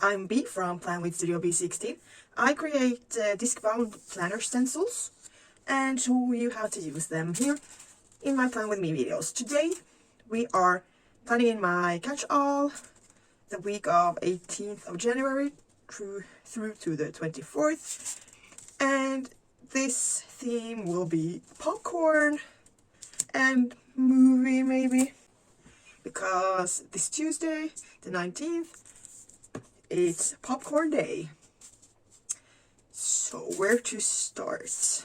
I'm B from Plan with Studio B16. I create Discbound Planner Stencils and show you how to use them here in my Plan with Me videos. Today we are planning in my catch-all the week of 18th of January through to the 24th, and this theme will be popcorn and movie maybe, because this Tuesday the 19th it's popcorn day. So where to start?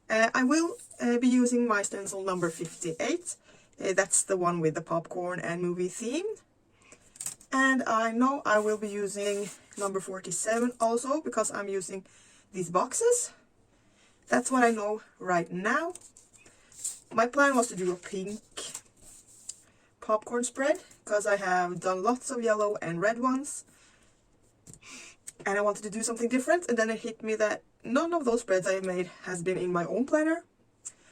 I will be using my stencil number 58. That's the one with the popcorn and movie theme. And I know I will be using number 47 also, because I'm using these boxes. That's what I know right now. My plan was to do a pink popcorn spread, because I have done lots of yellow and red ones. And I wanted to do something different, and then it hit me that none of those spreads I made has been in my own planner.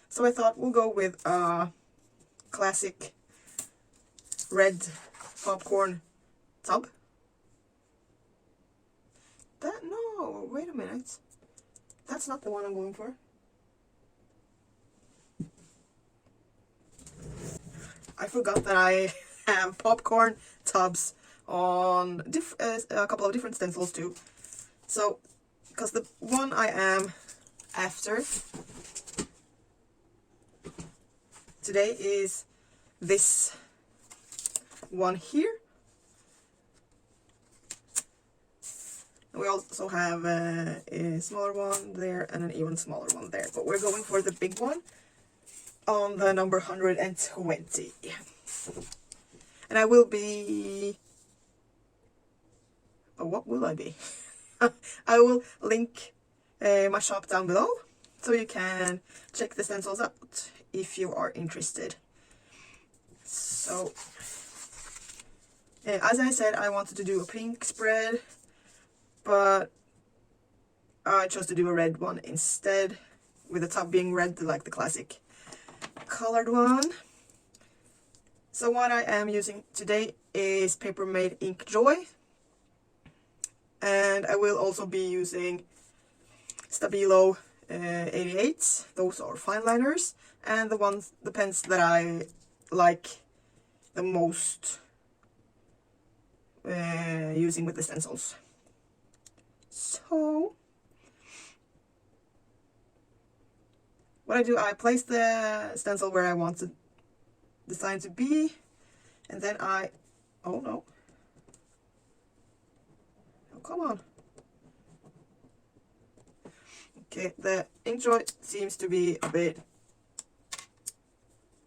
So I thought we'll go with a classic red popcorn tub. No, wait a minute. That's not the one I'm going for. I forgot that I have popcorn tubs on a couple of different stencils too. So, because the one I am after today is this one here. We also have a smaller one there and an even smaller one there, but we're going for the big one on the number 120. And I will be... oh, what will I be? I will link my shop down below, so you can check the stencils out if you are interested. So, as I said, I wanted to do a pink spread, but I chose to do a red one instead, with the top being red, like the classic colored one. So what I am using today is Paper Made Ink Joy, and I will also be using Stabilo 88. Those are fine liners, and the pens that I like the most using with the stencils. So what I do, I place the stencil where I want the design to be, and then oh no, oh come on. Okay, the ink joy seems to be a bit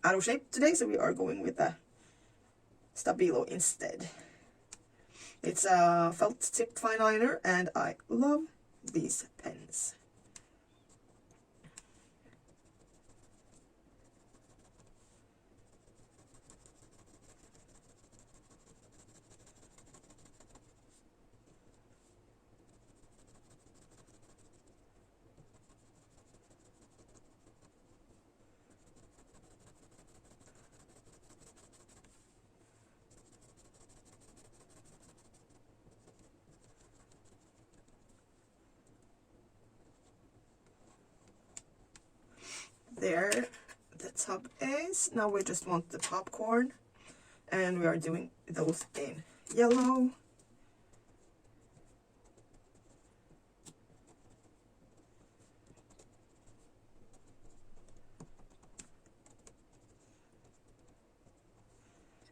out of shape today, so we are going with the Stabilo instead. It's a felt tip fine liner, and I love these pens. There the top is. Now we just want the popcorn, and we are doing those in yellow.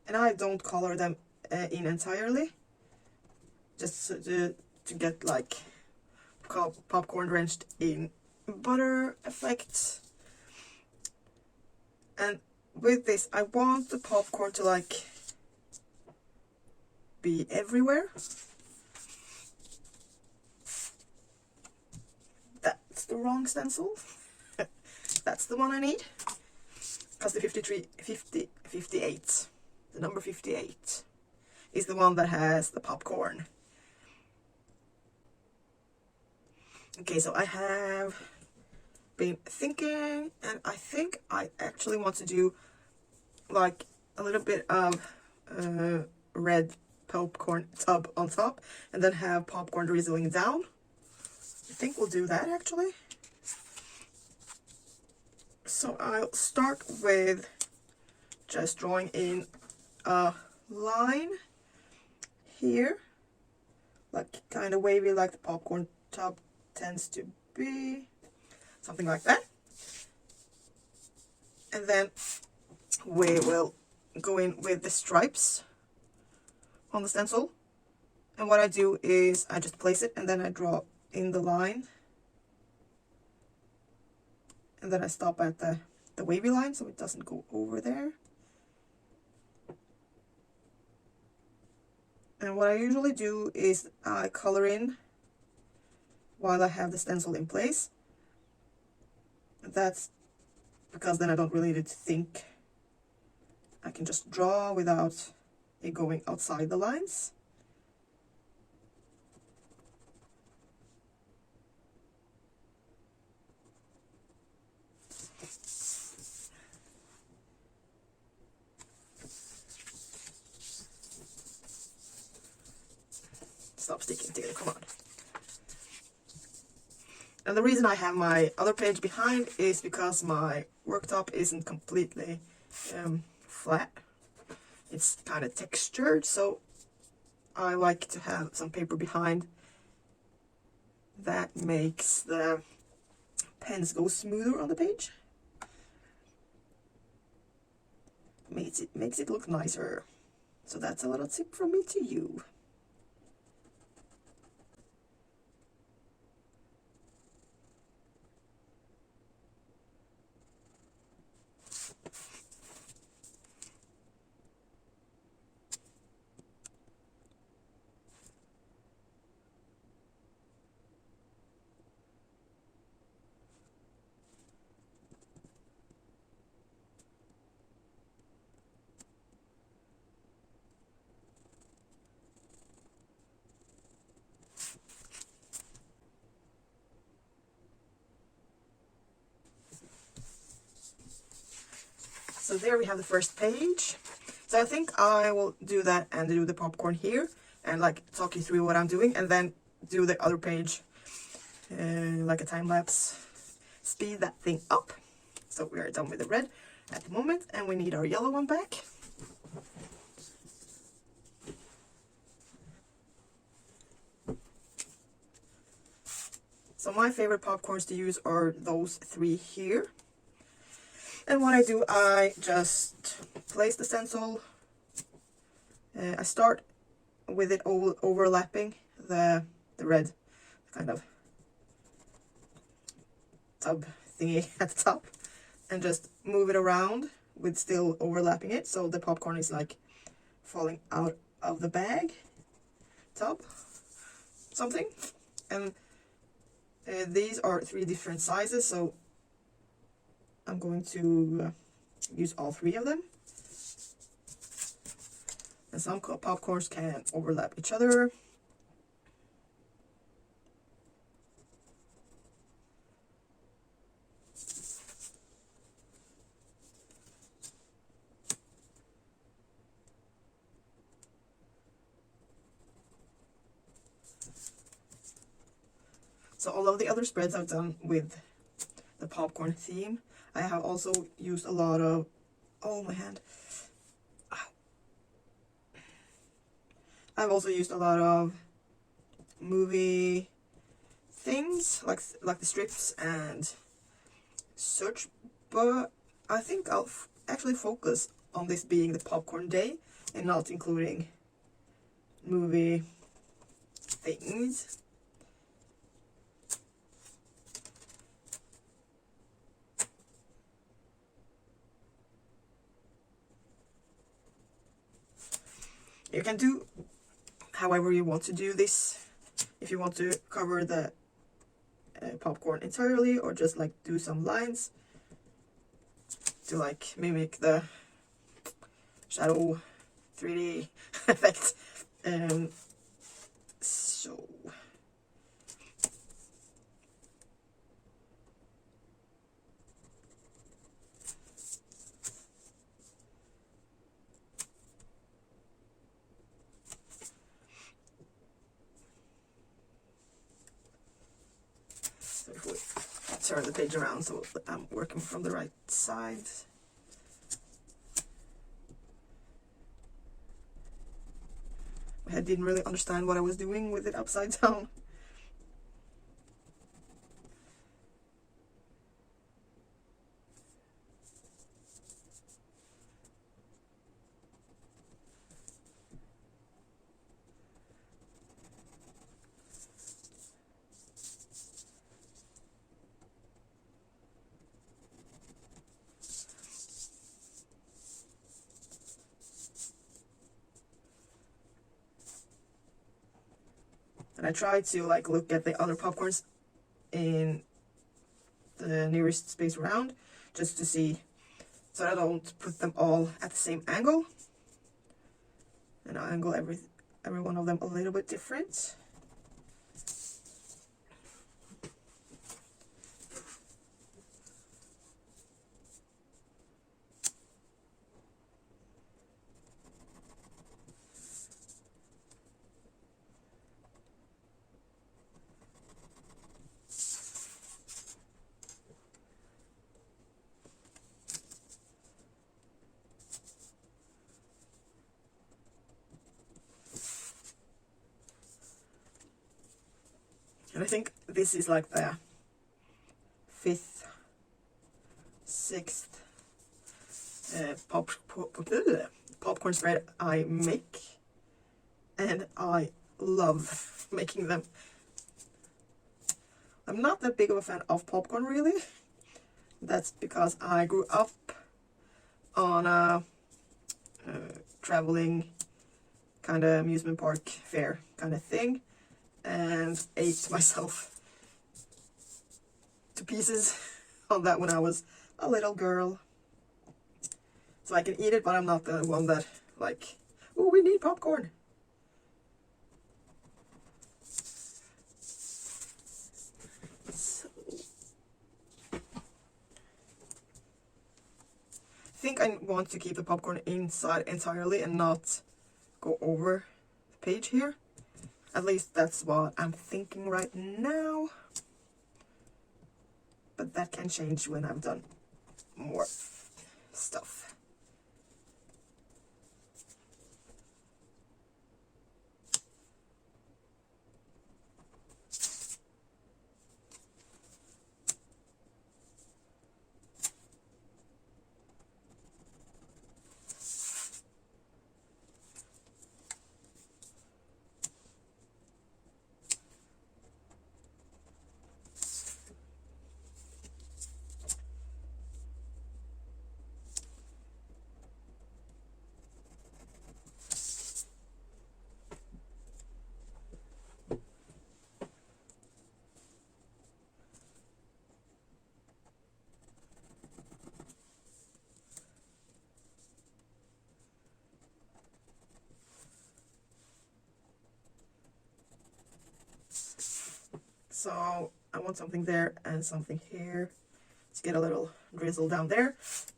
And I don't color them in entirely, just to get like popcorn drenched in butter effect. And with this, I want the popcorn to like be everywhere. That's the wrong stencil. That's the one I need. Because the 58, the number 58, is the one that has the popcorn. Okay, so I have been thinking, and I think I actually want to do like a little bit of red popcorn tub on top and then have popcorn drizzling down. I think we'll do that actually. So I'll start with just drawing in a line here, like kind of wavy like the popcorn tub tends to be, something like that. And then we will go in with the stripes on the stencil. And what I do is I just place it and then I draw in the line. And then I stop at the wavy line so it doesn't go over there. And what I usually do is I color in while I have the stencil in place. That's because then I don't really need to think. I can just draw without it going outside the lines. Stop sticking together, come on. And the reason I have my other page behind is because my worktop isn't completely flat. It's kind of textured, so I like to have some paper behind. That makes the pens go smoother on the page. Makes it look nicer. So that's a little tip from me to you. So there we have the first page. So I think I will do that and do the popcorn here and like talk you through what I'm doing and then do the other page like a time lapse. Speed that thing up. So we are done with the red at the moment and we need our yellow one back. So my favorite popcorns to use are those three here. And what I do, I just place the stencil. I start with it overlapping the red kind of tub thingy at the top. And just move it around with still overlapping it. So the popcorn is like falling out of the bag. Tub. Something. And these are three different sizes. So I'm going to use all three of them. And some popcorns can overlap each other. So all of the other spreads I've done with the popcorn theme. I have also used a lot of, oh my hand. I've also used a lot of movie things like the strips and such, but I think I'll actually focus on this being the popcorn day and not including movie things. You can do however you want to do this. If you want to cover the popcorn entirely or just like do some lines to like mimic the shadow 3D effect. So turn the page around so I'm working from the right side. I didn't really understand what I was doing with it upside down. And I try to like look at the other popcorns in the nearest space around, just to see, so I don't put them all at the same angle. And I angle every one of them a little bit different. And I think this is like the 5th, 6th popcorn spread I make, and I love making them. I'm not that big of a fan of popcorn really. That's because I grew up on a traveling kind of amusement park fair kind of thing, and ate myself to pieces on that when I was a little girl. So I can eat it, but I'm not the one that like, oh, we need popcorn. So, I think I want to keep the popcorn inside entirely and not go over the page here. At least that's what I'm thinking right now. But that can change when I've done more stuff. So I want something there and something here. Let's get a little drizzle down there,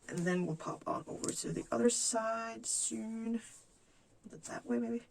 and then we'll pop on over to the other side soon. Put it that way maybe.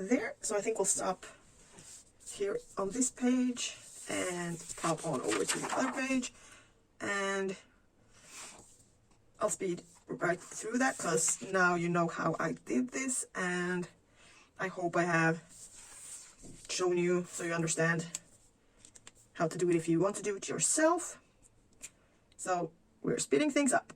There, so I think we'll stop here on this page and pop on over to the other page, and I'll speed right through that because now you know how I did this, and I hope I have shown you so you understand how to do it if you want to do it yourself. So we're speeding things up.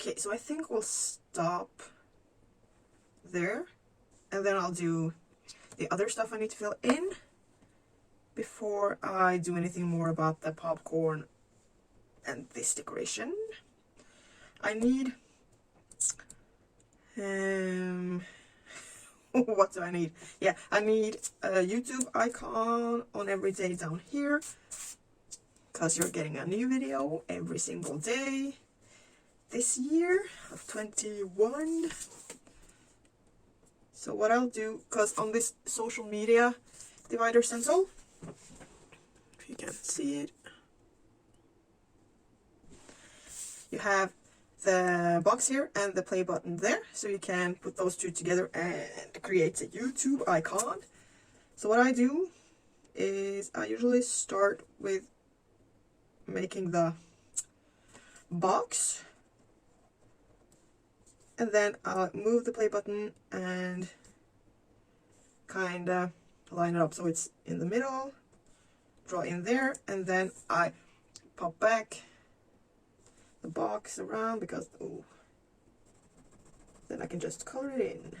Okay, so I think we'll stop there, and then I'll do the other stuff I need to fill in before I do anything more about the popcorn and this decoration. I need what do I need? Yeah, I need a YouTube icon on every day down here, because you're getting a new video every single day this year of 21. So what I'll do, because on this social media divider stencil, if you can see it, you have the box here and the play button there, so you can put those two together and create a YouTube icon. So what I do is I usually start with making the box, and then I'll move the play button and kind of line it up so it's in the middle, draw in there, and then I pop back the box around, because then I can just color it in.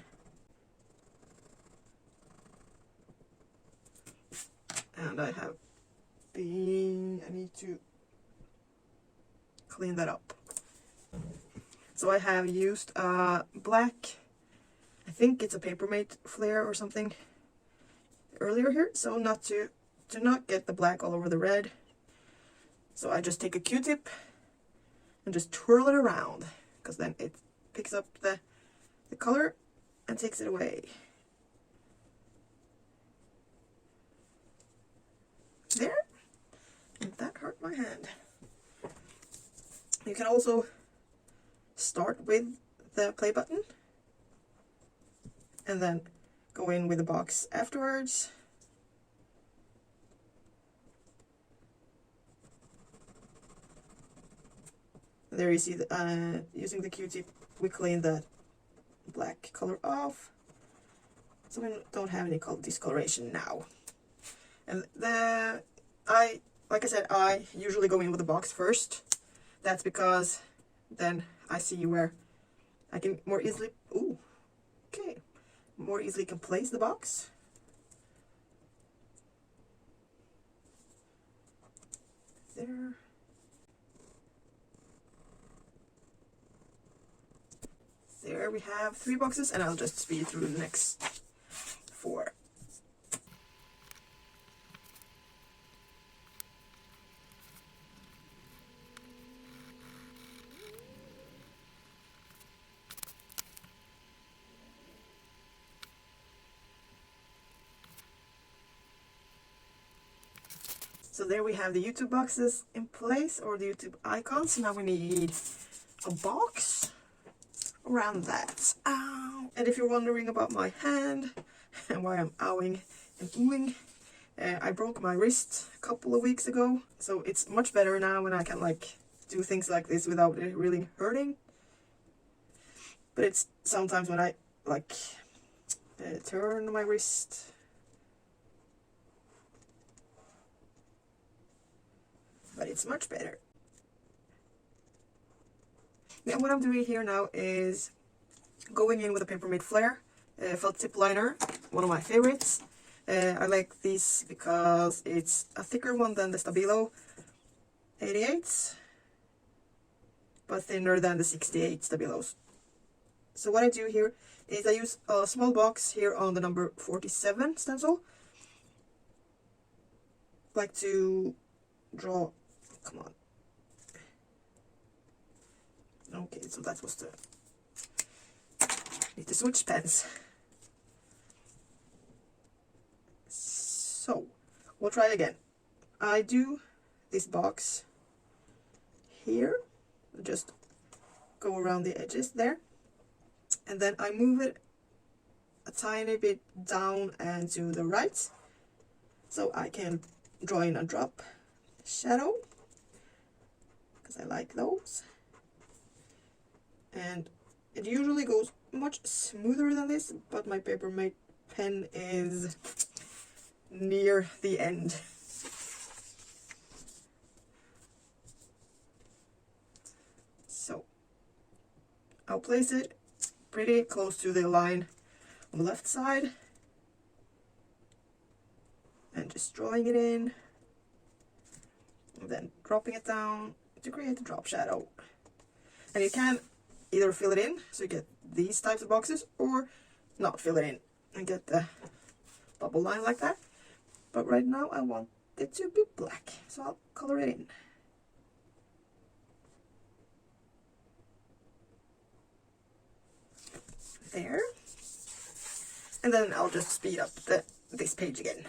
And I need to clean that up. So I have used black, I think it's a Papermate flare or something earlier here, so to not get the black all over the red. So I just take a Q-tip and just twirl it around, because then it picks up the color and takes it away. There, and that hurt my hand. You can also start with the play button and then go in with the box afterwards. There you see the, using the Q-tip we clean the black color off, so we don't have any discoloration now. And like I said, I usually go in with the box first. That's because then I see where I can more easily can place the box. There. There we have 3 boxes, and I'll just speed through the next 4. So there we have the YouTube boxes in place, or the YouTube icons. Now we need a box around that. Ow! And if you're wondering about my hand and why I'm owing and oohing, I broke my wrist a couple of weeks ago, so it's much better now when I can do things like this without it really hurting. But it's sometimes when I turn my wrist, but it's much better. And what I'm doing here now is going in with a Papermate Flare felt tip liner, one of my favorites. I like these because it's a thicker one than the Stabilo 88s, but thinner than the 68 Stabilos. So what I do here is I use a small box here on the number 47 stencil. Like to draw, come on. Okay, so that was the, need to switch pens. So, we'll try again. I do this box here, just go around the edges there, and then I move it a tiny bit down and to the right, so I can draw in a drop shadow, because I like those. And it usually goes much smoother than this, but my Papermate pen is near the end. So I'll place it pretty close to the line on the left side. And just drawing it in. And then dropping it down to create a drop shadow. And you can either fill it in, so you get these types of boxes, or not fill it in and get the bubble line like that. But right now I want it to be black, so I'll color it in. There. And then I'll just speed up this page again.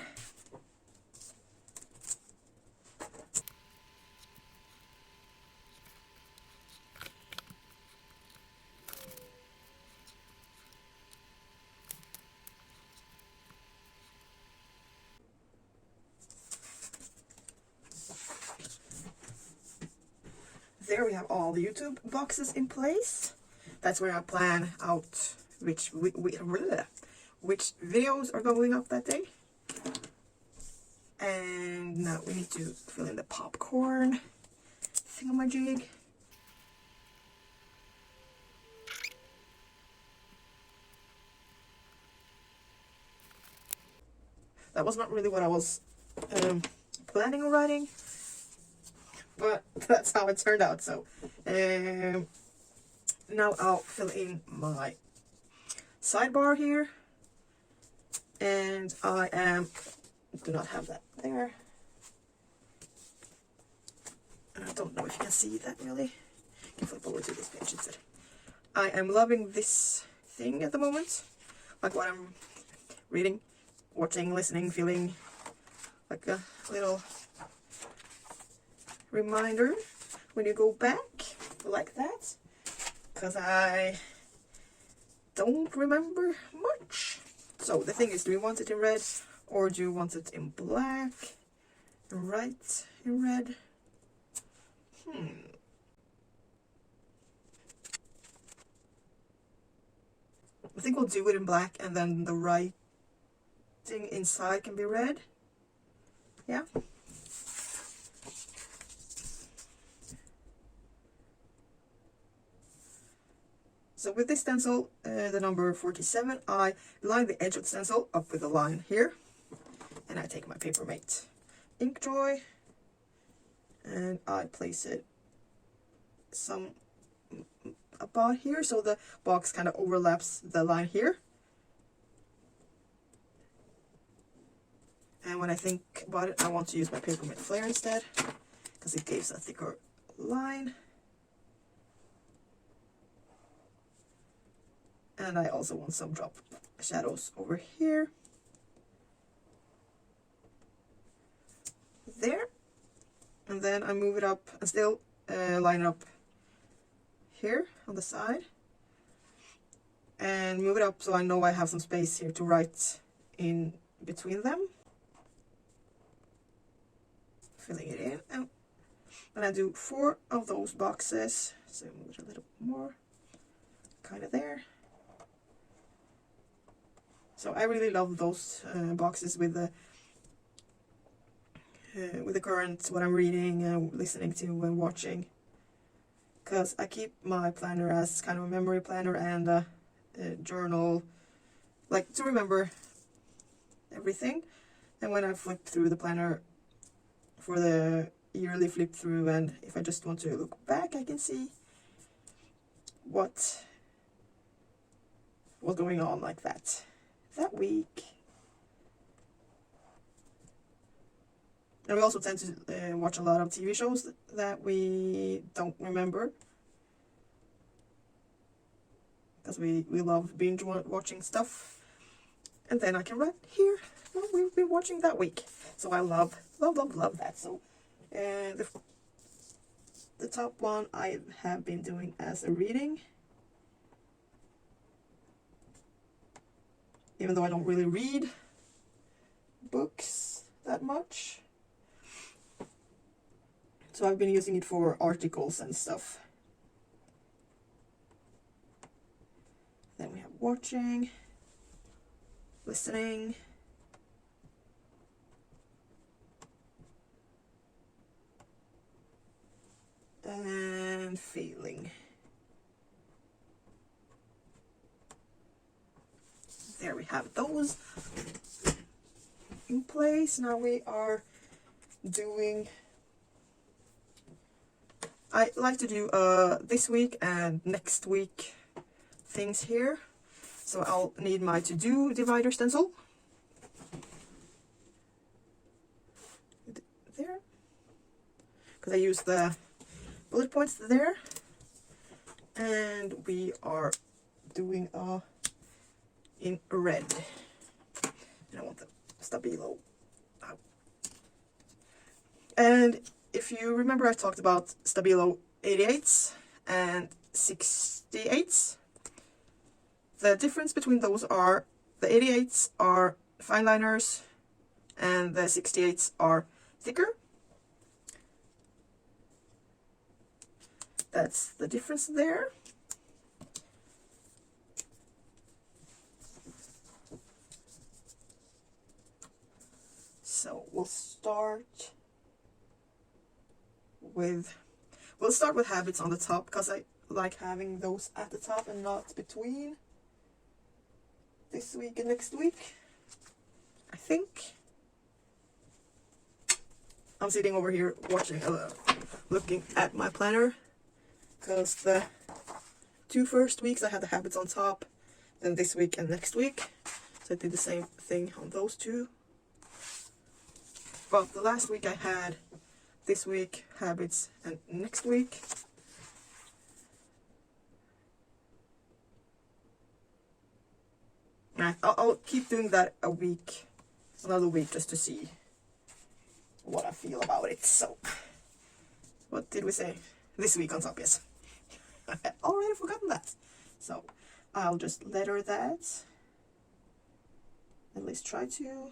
There we have all the YouTube boxes in place. That's where I plan out which videos are going up that day. And now we need to fill in the popcorn thingamajig. That was not really what I was planning on writing, but that's how it turned out. So now I'll fill in my sidebar here, and do not have that there. I don't know if you can see that really. You can flip over to this page instead. I am loving this thing at the moment, like what I'm reading, watching, listening, feeling, like a little reminder when you go back like that, because I don't remember much. So the thing is, do we want it in red or do you want it in black? Right in red? I think we'll do it in black, and then the writing inside can be red. Yeah. So with this stencil, the number 47, I line the edge of the stencil up with a line here. And I take my Papermate ink joy and I place it some about here, so the box kind of overlaps the line here. And when I think about it, I want to use my Papermate Flare instead, because it gives a thicker line. And I also want some drop shadows over here. There. And then I move it up and still line it up here on the side. And move it up so I know I have some space here to write in between them. Filling it in. And I do 4 of those boxes. So move it a little more. Kind of there. So I really love those boxes with the current, what I'm reading, listening to, and watching. Because I keep my planner as kind of a memory planner and a journal, like to remember everything. And when I flip through the planner for the yearly flip through, and if I just want to look back, I can see what was going on like that week. And we also tend to watch a lot of TV shows that we don't remember, because we love binge watching stuff. And then I can write here what we've been watching that week. So I love that. So the top one I have been doing as a reading, even though I don't really read books that much. So I've been using it for articles and stuff. Then we have watching, listening, and feeling. have those in place. Now we are doing, I like to do this week and next week things here. So I'll need my to-do divider stencil. There. Because I use the bullet points there. And we are doing in red. And I want the stabilo out. And if you remember, I talked about stabilo 88s and 68s. The difference between those are the 88s are fine liners and the 68s are thicker. That's the difference there. So we'll start with habits on the top, because I like having those at the top and not between this week and next week. I think I'm sitting over here watching, looking at my planner, because the 2 first weeks I had the habits on top, then this week and next week, so I did the same thing on those 2. But the last week I had this week habits and next week. I'll keep doing that another week, just to see what I feel about it. So, what did we say? This week on top, yes. I had already forgotten that. So, I'll just letter that. At least try to.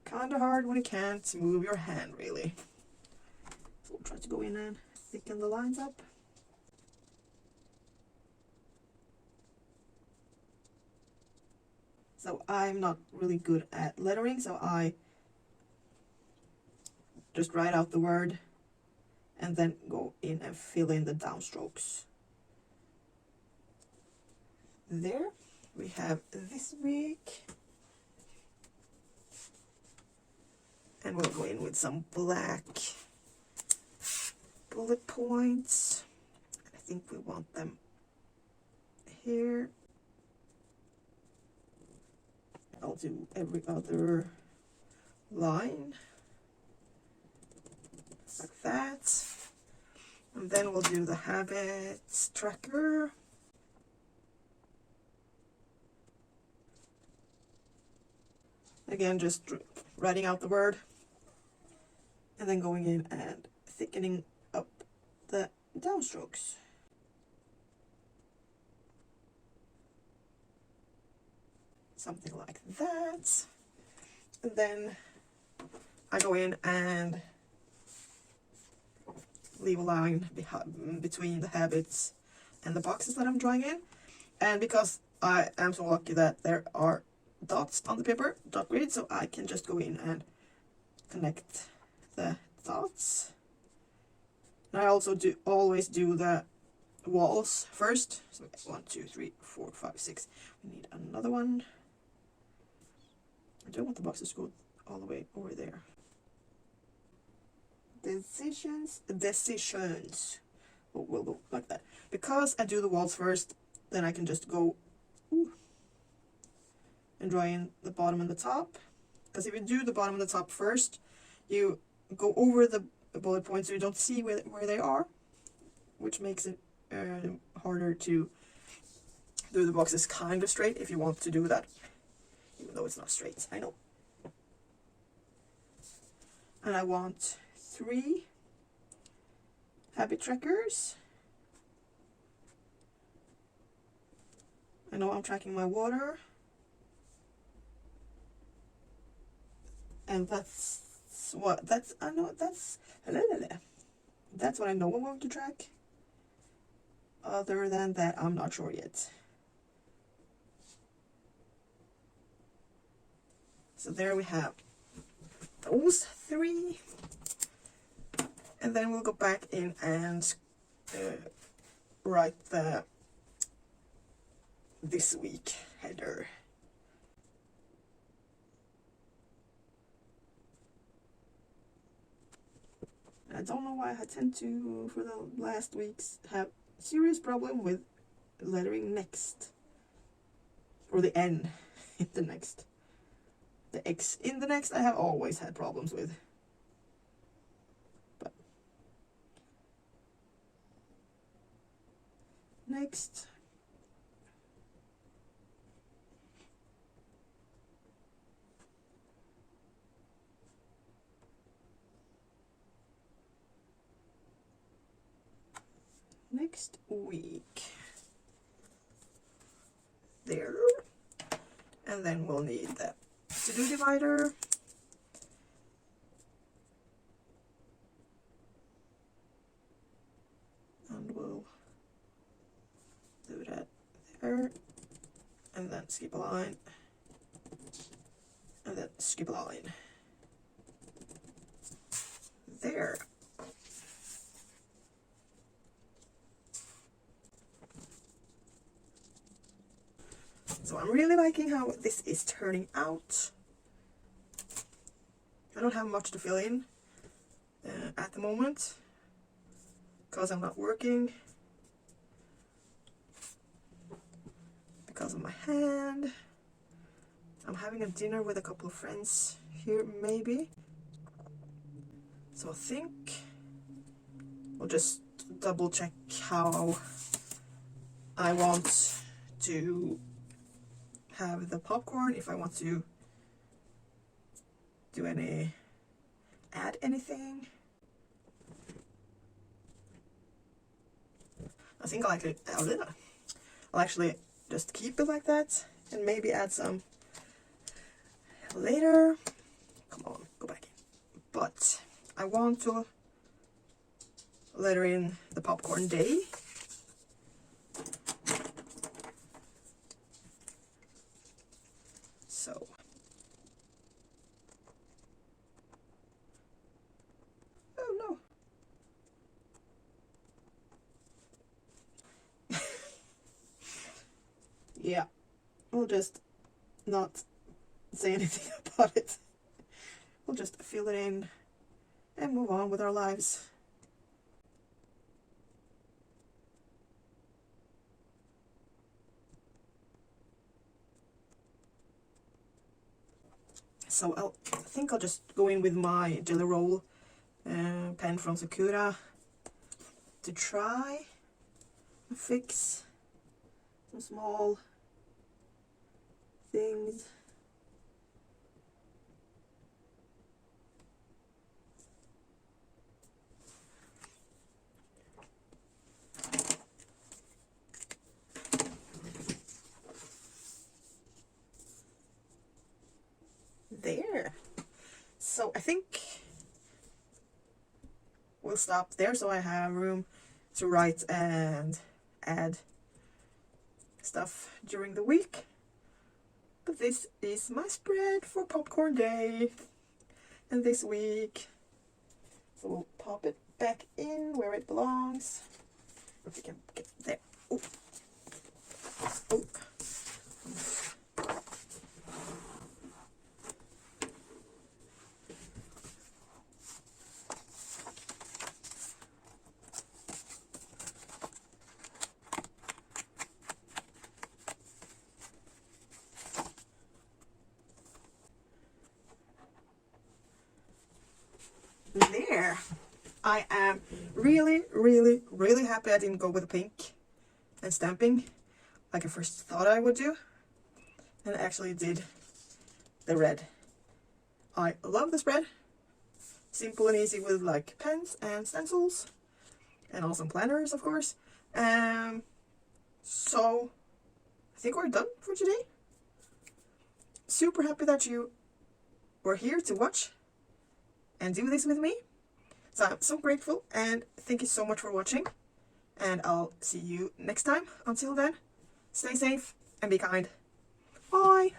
Kinda hard when you can't move your hand, really. So we'll try to go in and thicken the lines up. So I'm not really good at lettering, so I just write out the word and then go in and fill in the downstrokes. There we have this week. And we'll go in with some black bullet points. I think we want them here. I'll do every other line like that. And then we'll do the habits tracker. Again, just writing out the word and then going in and thickening up the downstrokes. Something like that. And then I go in and leave a line between the habits and the boxes that I'm drawing in. And because I am so lucky that there are dots on the paper, dot grid, so I can just go in and connect the dots. And I also always do the walls first. So 1, 2, 3, 4, 5, 6. We need another one. I don't want the boxes to go all the way over there. Decisions. We'll go like that. Because I do the walls first, then I can just go and draw in the bottom and the top. Because if you do the bottom and the top first, you go over the bullet points so you don't see where they are, which makes it harder to do the boxes kind of straight if you want to do that, even though it's not straight, I know. And I want 3 habit trackers. I know I'm tracking my water. And that's what I know that's what I know I'm going to track. Other than that, I'm not sure yet. So there we have those 3. And then we'll go back in and write the this week header. I don't know why I tend to, for the last weeks, have serious problem with lettering next. Or the N in the next. The X in the next I have always had problems with. But next. Next week. There. And then we'll need the to-do divider. And we'll do that there. And then skip a line. And then skip a line. There. So I'm really liking how this is turning out. I don't have much to fill in at the moment because I'm not working, because of my hand. I'm having a dinner with a couple of friends here maybe. So I think we'll just double check how I want to have the popcorn, if I want to do add anything. I think I'll actually just keep it like that and maybe add some later. Come on, go back in. But I want to letter in the popcorn day. So oh no. Yeah, we'll just not say anything about it. We'll just fill it in and move on with our lives. So I think I'll just go in with my Jelly Roll pen from Sakura to try and fix some small things. There. So I think we'll stop there so I have room to write and add stuff during the week. But this is my spread for popcorn day and this week. So we'll pop it back in where it belongs. If we can get there. Oh. Oh. There. I am really happy I didn't go with pink and stamping like I first thought I would do, and I actually did the red. I love the spread. Simple and easy with like pens and stencils and also planners, of course. So I think we're done for today. Super happy that you were here to watch and do this with me. So I'm so grateful and thank you so much for watching, and I'll see you next time. Until then, stay safe and be kind. Bye!